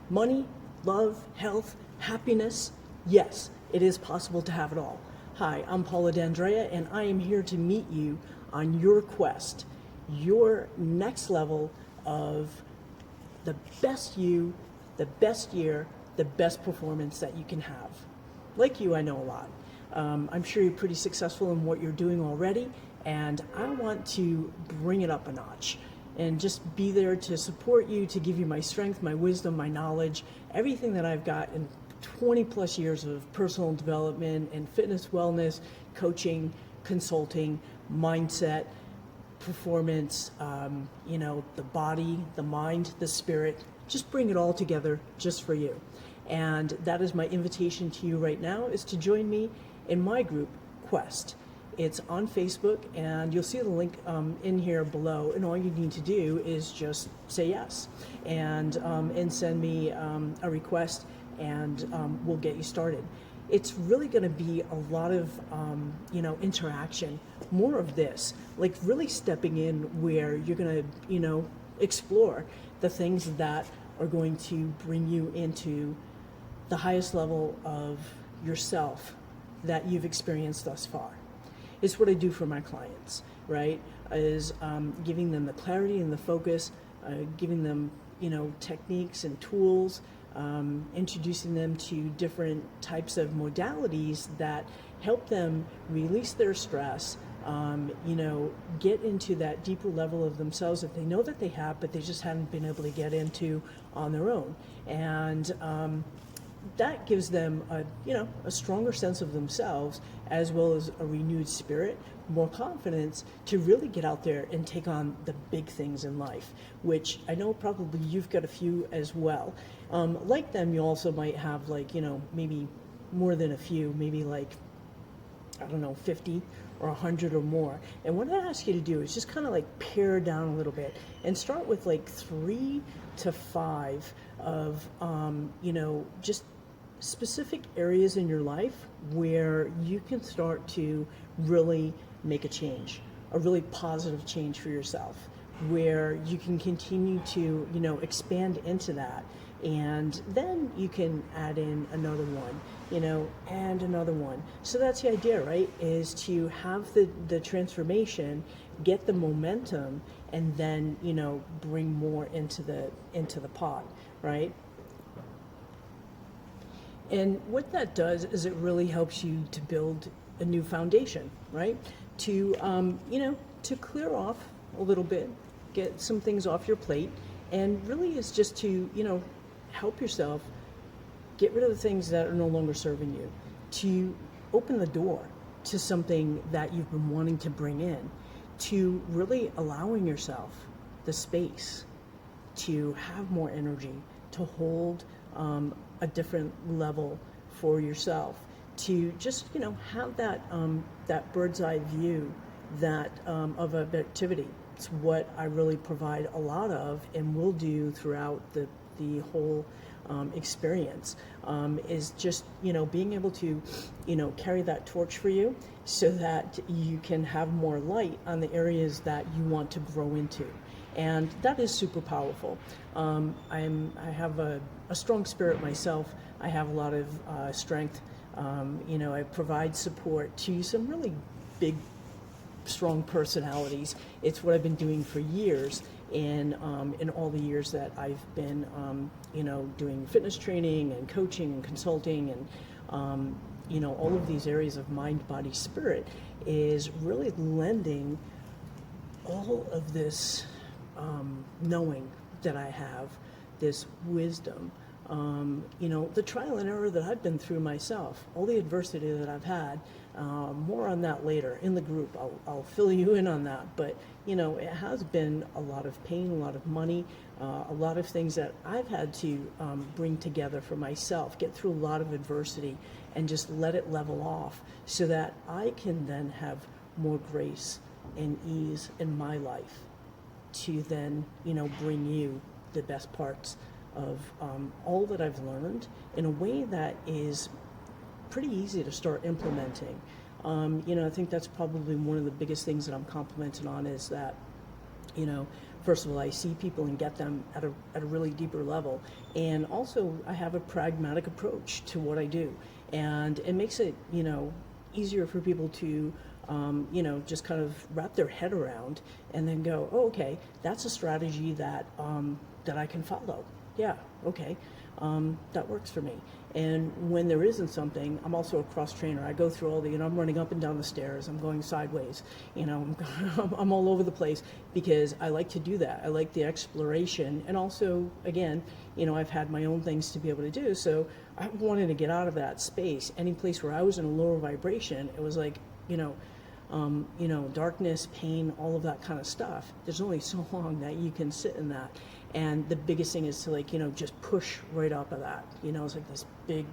Money, love, health, happiness. Yes, it is possible to have it all. Hi, I'm Paula D'Andrea, and I am here to meet you on your quest, your next level of the best you, the best year, the best performance that you can have. Like you, I know a lot. I'm sure you're pretty successful in what you're doing already, and I want to bring it up a notch and just be there to support you, to give you my strength, my wisdom, my knowledge, everything that I've got in 20 plus years of personal development and fitness, wellness, coaching, consulting, mindset, performance, the body, the mind, the spirit. Just bring it all together just for you. And that is my invitation to you right now, is to join me in my group, Quest. It's on Facebook, and you'll see the link in here below, and all you need to do is just say yes and send me a request, and we'll get you started. It's really going to be a lot of interaction, more of this, like really stepping in where you're going to explore the things that are going to bring you into the highest level of yourself that you've experienced thus far. It's what I do for my clients, right? Is giving them the clarity and the focus, giving them techniques and tools, introducing them to different types of modalities that help them release their stress, get into that deeper level of themselves that they know that they have, but they just haven't been able to get into on their own. And that gives them a stronger sense of themselves, as well as a renewed spirit, more confidence to really get out there and take on the big things in life, which I know probably you've got a few as well. Like them, you also might have maybe more than a few, maybe 50 or 100 or more. And what I ask you to do is just kind of pare down a little bit and start with 3 to 5 of, just specific areas in your life where you can start to really make a change, a really positive change for yourself, where you can continue to, expand into that. And then you can add in another one, and another one. So that's the idea, right? Is to have the transformation, get the momentum, and then, bring more into the pot, right? And what that does is it really helps you to build a new foundation, right? To, to clear off a little bit, get some things off your plate, and really is just to, help yourself get rid of the things that are no longer serving you, to open the door to something that you've been wanting to bring in, to really allowing yourself the space to have more energy, to hold a different level for yourself, to just have that bird's eye view that of activity. It's what I really provide a lot of and will do throughout the whole experience, is just being able to carry that torch for you so that you can have more light on the areas that you want to grow into. And that is super powerful. I have a strong spirit myself. I have a lot of strength. I provide support to some really big, strong personalities. It's what I've been doing for years in all the years that I've been, doing fitness training and coaching and consulting and, all of these areas of mind, body, spirit, is really lending all of this knowing that I have, this wisdom, the trial and error that I've been through myself, all the adversity that I've had. More on that later in the group. I'll fill you in on that. But, it has been a lot of pain, a lot of money, a lot of things that I've had to bring together for myself, get through a lot of adversity, and just let it level off so that I can then have more grace and ease in my life to then, bring you the best parts of all that I've learned in a way that is pretty easy to start implementing. I think that's probably one of the biggest things that I'm complimented on, is that, first of all, I see people and get them at a really deeper level. And also, I have a pragmatic approach to what I do. And it makes it, easier for people to, just kind of wrap their head around and then go, oh, okay, that's a strategy that, that I can follow. Yeah, okay, that works for me. And when there isn't something, I'm also a cross trainer. I go through all the, I'm running up and down the stairs, I'm going sideways, I'm all over the place because I like to do that. I like the exploration. And also, again, I've had my own things to be able to do. So I wanted to get out of that space. Any place where I was in a lower vibration, it was like, darkness, pain, all of that kind of stuff. There's only so long that you can sit in that. And the biggest thing is to just push right up of that. It's like this big,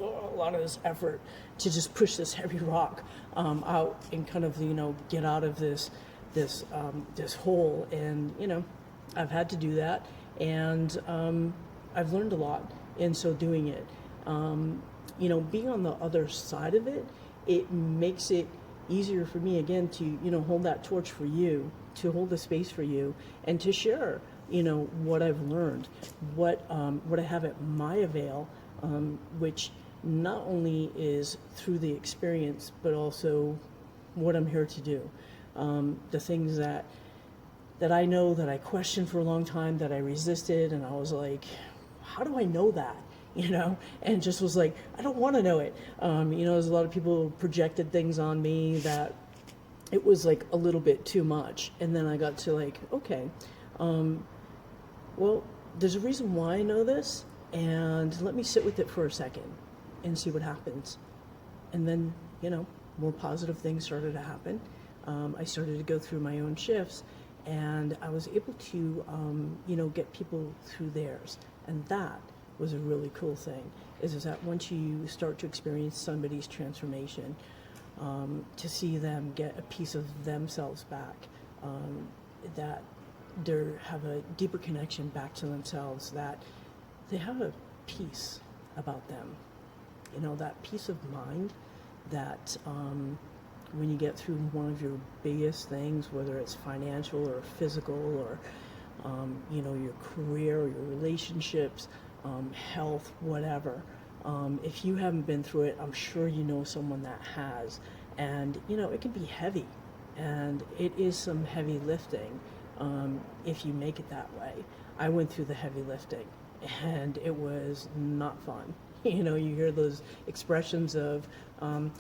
a lot of this effort to just push this heavy rock out and kind of, get out of this hole. And, I've had to do that. And I've learned a lot in so doing it. Being on the other side of it, it makes it easier for me again to hold that torch for you, to hold the space for you, and to share what I've learned, what I have at my avail, which not only is through the experience but also what I'm here to do. The things that I know that I questioned for a long time, that I resisted, and I was like, how do I know that? And just was like, I don't want to know it. There's a lot of people who projected things on me that it was like a little bit too much. And then I got to like, okay, well, there's a reason why I know this, and let me sit with it for a second and see what happens. And then, more positive things started to happen. I started to go through my own shifts, and I was able to, get people through theirs. And that was a really cool thing, is that once you start to experience somebody's transformation, to see them get a piece of themselves back, that they have a deeper connection back to themselves, that they have a peace about them, that peace of mind that when you get through one of your biggest things, whether it's financial or physical or your career or your relationships, health, whatever. If you haven't been through it, I'm sure you know someone that has. And, it can be heavy. And it is some heavy lifting if you make it that way. I went through the heavy lifting, and it was not fun. You hear those expressions of, why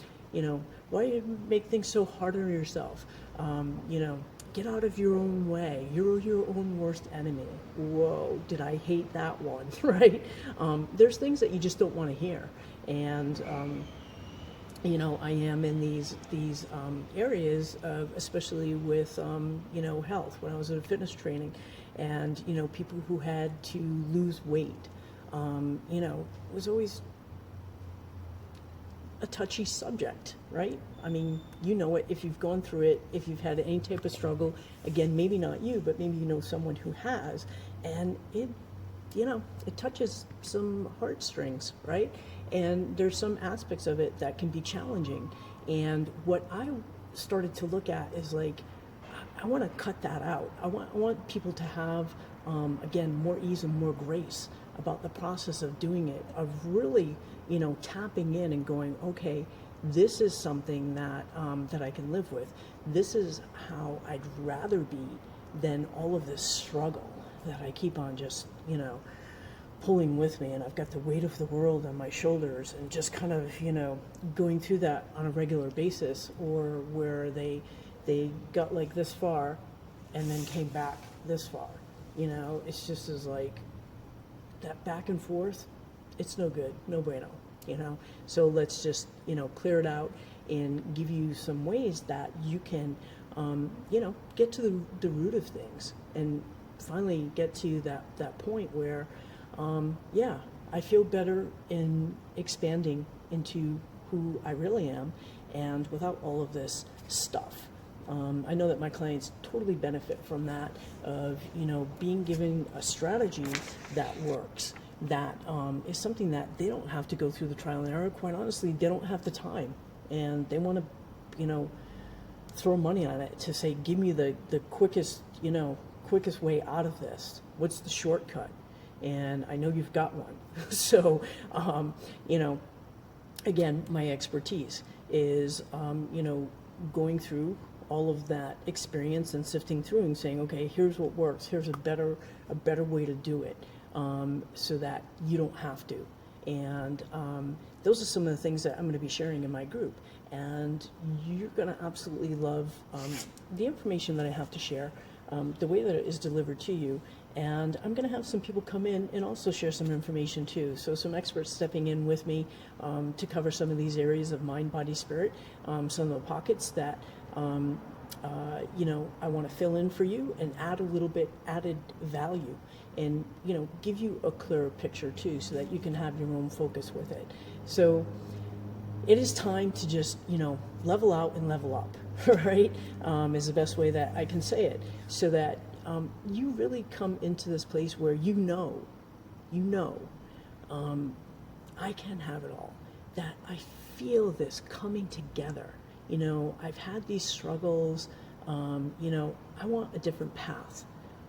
do you make things so hard on yourself? Get out of your own way. You're your own worst enemy. Whoa, did I hate that one, right? There's things that you just don't want to hear. And, I am in these areas, especially with, health. When I was in fitness training and, people who had to lose weight, it was always a touchy subject, right? I mean, it if you've gone through it, if you've had any type of struggle. Again, maybe not you, but maybe someone who has, and it touches some heartstrings, right? And there's some aspects of it that can be challenging. And what I started to look at is like, I want to cut that out. I want people to have, again, more ease and more grace about the process of doing it, of really, tapping in and going, okay, this is something that that I can live with. This is how I'd rather be than all of this struggle that I keep on just, pulling with me, and I've got the weight of the world on my shoulders, and just kind of, going through that on a regular basis, or where they got like this far and then came back this far. It's just as like that back and forth, it's no good, no bueno, So let's just, clear it out and give you some ways that you can, get to the root of things and finally get to that point where, I feel better in expanding into who I really am, and without all of this stuff. I know that my clients totally benefit from that, of, being given a strategy that works, that is something that they don't have to go through the trial and error. Quite honestly, they don't have the time, and they want to, throw money on it to say, give me the quickest, quickest way out of this? What's the shortcut? And I know you've got one. So, again, my expertise is, going through all of that experience and sifting through and saying, okay, here's what works. Here's a better way to do it, so that you don't have to. And those are some of the things that I'm going to be sharing in my group. And you're going to absolutely love the information that I have to share, the way that it is delivered to you. And I'm going to have some people come in and also share some information too. So some experts stepping in with me to cover some of these areas of mind, body, spirit, some of the pockets that I want to fill in for you and add a little bit added value, and give you a clearer picture too, so that you can have your own focus with it. So it is time to just level out and level up, right? Is the best way that I can say it, so that you really come into this place where I can have it all, that I feel this coming together. I've had these struggles. I want a different path.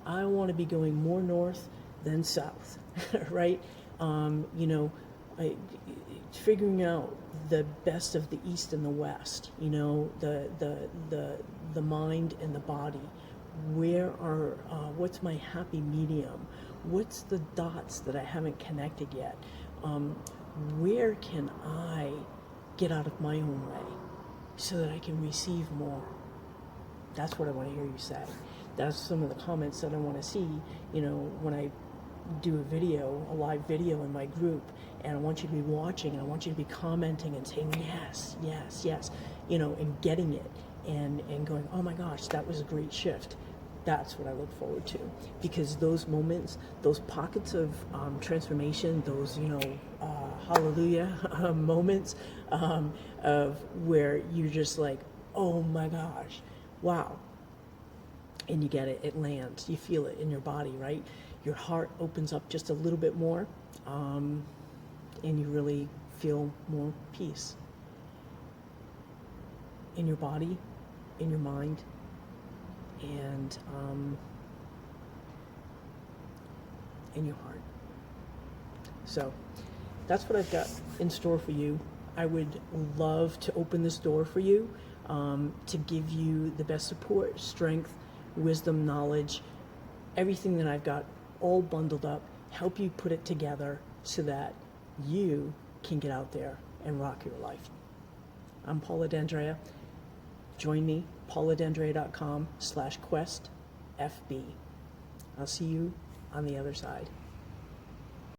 I want to be going more north than south, right? Figuring out the best of the East and the West. The mind and the body. What's my happy medium? What's the dots that I haven't connected yet? Where can I get out of my own way so that I can receive more? That's what I want to hear you say. That's some of the comments that I want to see, when I do a live video in my group, and I want you to be watching, and I want you to be commenting and saying yes, yes, yes, and getting it, and going, oh my gosh, that was a great shift. That's what I look forward to, because those moments, those pockets of transformation, those hallelujah moments of where you're just like, oh my gosh, wow, and you get it, it lands, you feel it in your body, right? Your heart opens up just a little bit more, and you really feel more peace in your body, in your mind, and in your heart. So that's what I've got in store for you. I would love to open this door for you, to give you the best support, strength, wisdom, knowledge, everything that I've got all bundled up, help you put it together so that you can get out there and rock your life. I'm Paula D'Andrea. Join me, pauladandrea.com/questfb. I'll see you on the other side.